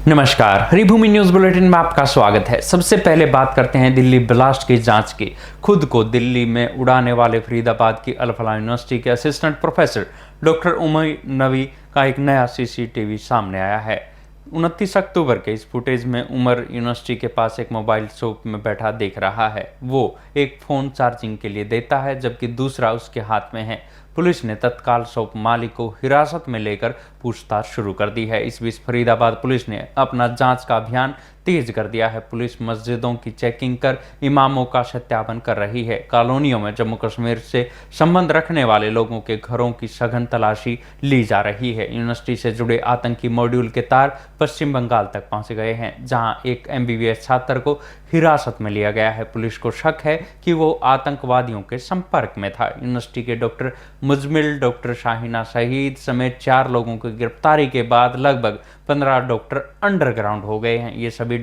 नमस्कार, Haribhoomi news bulletin में आपका स्वागत है। सबसे पहले बात करते हैं दिल्ली ब्लास्ट की जांच की। खुद को दिल्ली में उड़ाने वाले फरीदाबाद की अल-फलाह यूनिवर्सिटी के असिस्टेंट प्रोफेसर डॉक्टर उमर नवी का एक नया सीसीटीवी सामने आया है। 29 अक्टूबर के इस फुटेज में उमर यूनिवर्सिटी के पास एक मोबाइल शॉप में बैठा देख रहा है। वो एक फोन चार्जिंग के लिए देता है जबकि दूसरा उसके हाथ में है। पुलिस ने तत्काल शॉप मालिक को हिरासत में लेकर पूछताछ शुरू कर दी है। इस बीच फरीदाबाद पुलिस ने अपना जांच का अभियान तेज कर दिया है। पुलिस मस्जिदों की चेकिंग कर इमामों का सत्यापन कर रही है। कॉलोनियों में जम्मू कश्मीर से संबंध रखने वाले लोगों के घरों की सघन तलाशी ली जा रही है। यूनिवर्सिटी से जुड़े आतंकी मॉड्यूल के तार पश्चिम बंगाल तक पहुंच गए हैं, जहां एक MBBS छात्र को हिरासत में लिया गया है। पुलिस को शक है कि वो आतंकवादियों के संपर्क में था। यूनिवर्सिटी के डॉक्टर मुजमिल, डॉक्टर शाहिना शहीद समेत 4 लोगों की गिरफ्तारी के बाद लगभग 15 डॉक्टर अंडरग्राउंड हो गए हैं। ये सभी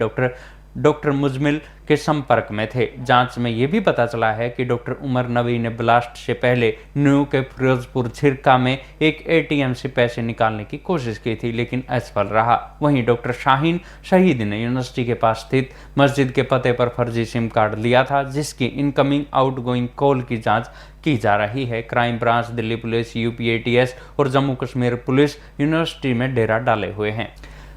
डॉक्टर मुजमिल के संपर्क में थे। जांच में यह भी पता चला है कि डॉक्टर उमर नवी ने ब्लास्ट से पहले न्यू के फिरोजपुर झिरका में एक ATM से पैसे निकालने की कोशिश की थी, लेकिन असफल रहा। वहीं डॉक्टर शाहीन शहीद ने यूनिवर्सिटी के पास स्थित मस्जिद के पते पर फर्जी सिम कार्ड लिया था, जिसकी इनकमिंग आउटगोइंग कॉल की जांच की जा रही है। Crime branch, Delhi police, UP ATS और जम्मू कश्मीर पुलिस यूनिवर्सिटी में डेरा डाले हुए हैं।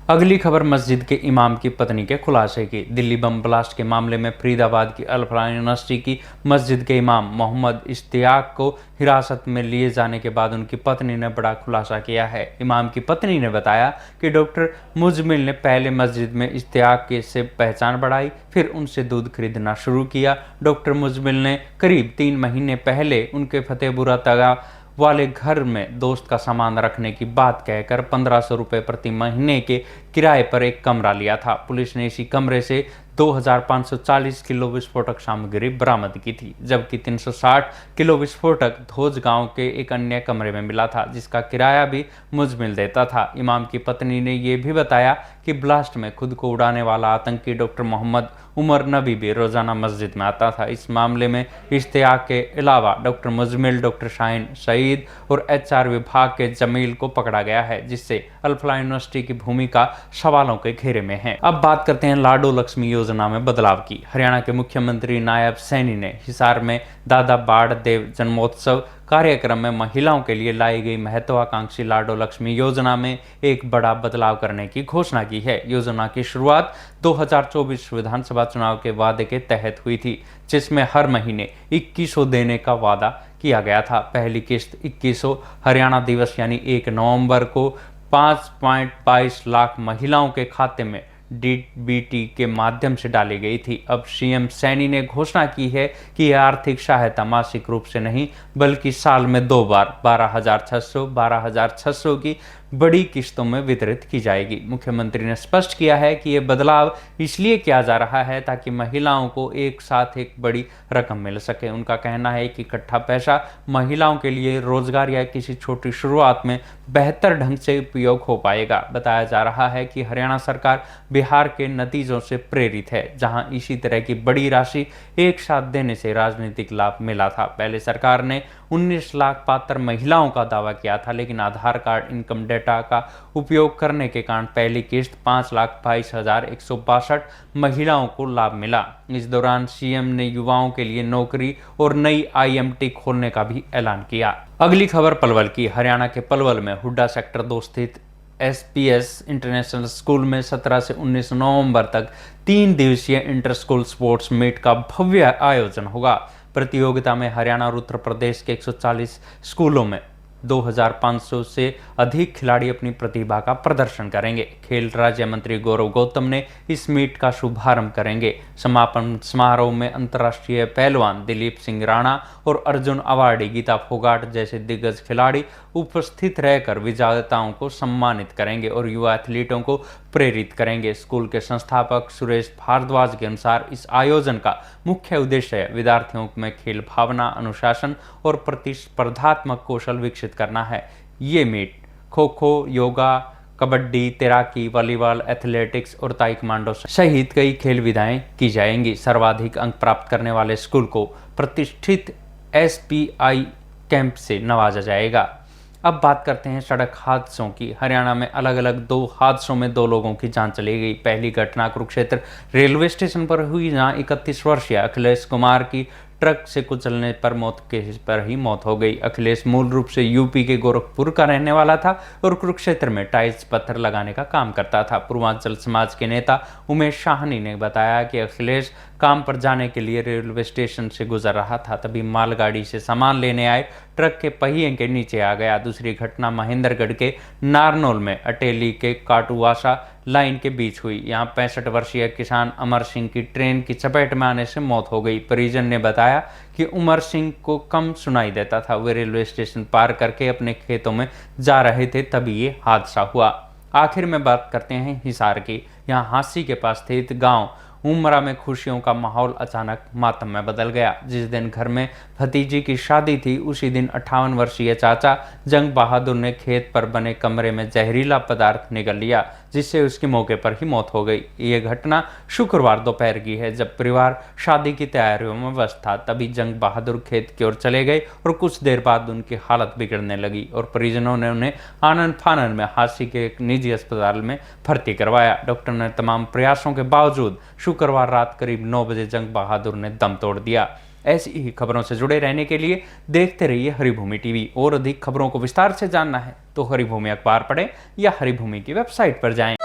अगली खबर मस्जिद के इमाम की पत्नी के खुलासे की। दिल्ली बम ब्लास्ट के मामले में फरीदाबाद की अल-फलाह यूनिवर्सिटी की मस्जिद के इमाम मोहम्मद इश्तियाक को हिरासत में लिए जाने के बाद उनकी पत्नी ने बड़ा खुलासा किया है। इमाम की पत्नी ने बताया कि डॉक्टर मुजमिल ने पहले मस्जिद में इश्तियाक से पहचान बढ़ाई, फिर उनसे दूध खरीदना शुरू किया। डॉक्टर मुजमिल ने करीब 3 महीने पहले उनके फतेहपुरा तगा वाले घर में दोस्त का सामान रखने की बात कहकर 1500 रुपये प्रति महीने के किराए पर एक कमरा लिया था। पुलिस ने इसी कमरे से 2540 किलो विस्फोटक सामग्री बरामद की थी, जबकि 360 किलो विस्फोटक धोज गांव के एक अन्य कमरे में मिला था, जिसका किराया भी मुजमिल देता था। इमाम की पत्नी ने यह भी बताया कि ब्लास्ट में खुद को उड़ाने वाला आतंकी डॉक्टर मोहम्मद उमर नबी भी रोजाना मस्जिद में आता था। इस मामले में इश्तियाक के अलावा डॉक्टर मुजमिल, डॉक्टर शाहीन शहीद और HR विभाग के जमील को पकड़ा गया है, जिससे अल-फलाह यूनिवर्सिटी की भूमिका सवालों के घेरे में है। अब बात करते हैं लाडो लक्ष्मी योजना में बदलाव की। हरियाणा के मुख्यमंत्री नायब सैनी ने हिसार में दादा बाढ़ देव जन्मोत्सव कार्यक्रम में महिलाओं के लिए लाई गई महत्वाकांक्षी लाडो लक्ष्मी योजना में एक बड़ा बदलाव करने की घोषणा की है। योजना की शुरुआत 2024 विधानसभा चुनाव के वादे के तहत हुई थी, जिसमें हर महीने 2100 देने का वादा किया गया था। पहली किस्त 2100 हरियाणा दिवस यानी 1 नवंबर को 5.22 लाख महिलाओं के खाते में DBT के माध्यम से डाली गई थी। अब CM सैनी ने घोषणा की है कि यह आर्थिक सहायता मासिक रूप से नहीं बल्कि साल में 2 बार 12,600 की बड़ी किस्तों में वितरित की जाएगी। मुख्यमंत्री ने स्पष्ट किया है कि यह बदलाव इसलिए किया जा रहा है ताकि महिलाओं को एक साथ एक बड़ी रकम मिल सके। उनका कहना है कि इकट्ठा पैसा महिलाओं के लिए रोजगार या किसी छोटी शुरुआत में बेहतर ढंग से उपयोग हो पाएगा। बताया जा रहा है कि हरियाणा सरकार बिहार के नतीजों से प्रेरित है, जहां इसी तरह की बड़ी राशि एक साथ देने से राजनीतिक लाभ मिला था। पहले सरकार ने 19 लाख पात्र महिलाओं का दावा किया था, लेकिन आधार कार्ड, इनकम डेटा का उपयोग करने के कारण पहली किस्त 5,22,162 महिलाओं को लाभ मिला। इस दौरान CM ने युवाओं के लिए नौकरी और नई IMT खोलने का भी ऐलान किया। अगली खबर पलवल की। हरियाणा के पलवल में हुड्डा सेक्टर 2 स्थित SPS इंटरनेशनल स्कूल में 17 से 19 नवंबर तक 3 दिवसीय इंटर स्कूल स्पोर्ट्स मीट का भव्य आयोजन होगा। प्रतियोगिता में हरियाणा और उत्तर प्रदेश के 140 स्कूलों में 2500 से अधिक खिलाड़ी अपनी प्रतिभा का प्रदर्शन करेंगे। खेल राज्य मंत्री गौरव गौतम ने इस मीट का शुभारंभ करेंगे। समापन समारोह में अंतर्राष्ट्रीय पहलवान दिलीप सिंह राणा और अर्जुन अवार्डी गीता फोगाट जैसे दिग्गज खिलाड़ी उपस्थित रहकर विजेताओं को सम्मानित करेंगे और युवा एथलीटों को प्रेरित करेंगे। स्कूल के संस्थापक सुरेश भारद्वाज के अनुसार इस आयोजन का मुख्य उद्देश्य विद्यार्थियों में खेल भावना, अनुशासन और प्रतिस्पर्धात्मक कौशल विकसित करना है। ये मीट खो-खो, योगा, कबड्डी, तैराकी, वॉलीबॉल, एथलेटिक्स और ताइक्वांडो सहित कई खेल विधाएं की जाएंगी। सर्वाधिक अंक प्राप्त करने वाले स्कूल को प्रतिष्ठित SPI कैंप से नवाजा जाएगा। अब बात करते हैं सड़क हादसों की। हरियाणा में अलग अलग 2 हादसों में 2 लोगों की जान चली गई। पहली घटना कुरुक्षेत्र रेलवे स्टेशन पर हुई, जहां 31 वर्षीय अखिलेश कुमार की ट्रक से कुचलने पर मौत हो गई। अखिलेश मूल रूप से यूपी के गोरखपुर का रहने वाला था और कुरुक्षेत्र में टाइल्स पत्थर लगाने का काम करता था। पूर्वांचल समाज के नेता उमेश शाहनी ने बताया कि अखिलेश काम पर जाने के लिए रेलवे स्टेशन से गुजर रहा था, तभी मालगाड़ी से सामान लेने आए ट्रक के पहिए के नीचे आ गया। दूसरी घटना महेंद्रगढ़ के नारनौल में अटेली के काटुवासा लाइन के बीच हुई। यहाँ 65 वर्षीय किसान अमर सिंह की ट्रेन की चपेट में आने से मौत हो गई। परिजन ने बताया कि उमर सिंह को कम सुनाई देता था। वे रेलवे स्टेशन पार करके अपने खेतों में जा रहे थे, तभी ये हादसा हुआ। आखिर में बात करते हैं हिसार की। यहाँ हांसी के पास स्थित गांव उमरा में खुशियों का माहौल अचानक मातम में बदल गया। जिस दिन घर में भतीजी की शादी थी, उसी दिन 58 वर्षीय चाचा जंग बहादुर ने खेत पर बने कमरे में जहरीला पदार्थ निगल लिया, जिससे उसकी मौके पर ही मौत हो गई। ये घटना शुक्रवार दोपहर की है, जब परिवार शादी की तैयारियों में व्यस्त था। तभी जंग बहादुर खेत की ओर चले गए और कुछ देर बाद उनकी हालत बिगड़ने लगी और परिजनों ने उन्हें आनन फानन में हांसी के एक निजी अस्पताल में भर्ती करवाया। डॉक्टर ने तमाम प्रयासों के बावजूद शुक्रवार रात करीब 9 बजे जंग बहादुर ने दम तोड़ दिया। ऐसी ही खबरों से जुड़े रहने के लिए देखते रहिए हरिभूमि टीवी। और अधिक खबरों को विस्तार से जानना है तो हरिभूमि अखबार पढ़ें या हरिभूमि की वेबसाइट पर जाएं।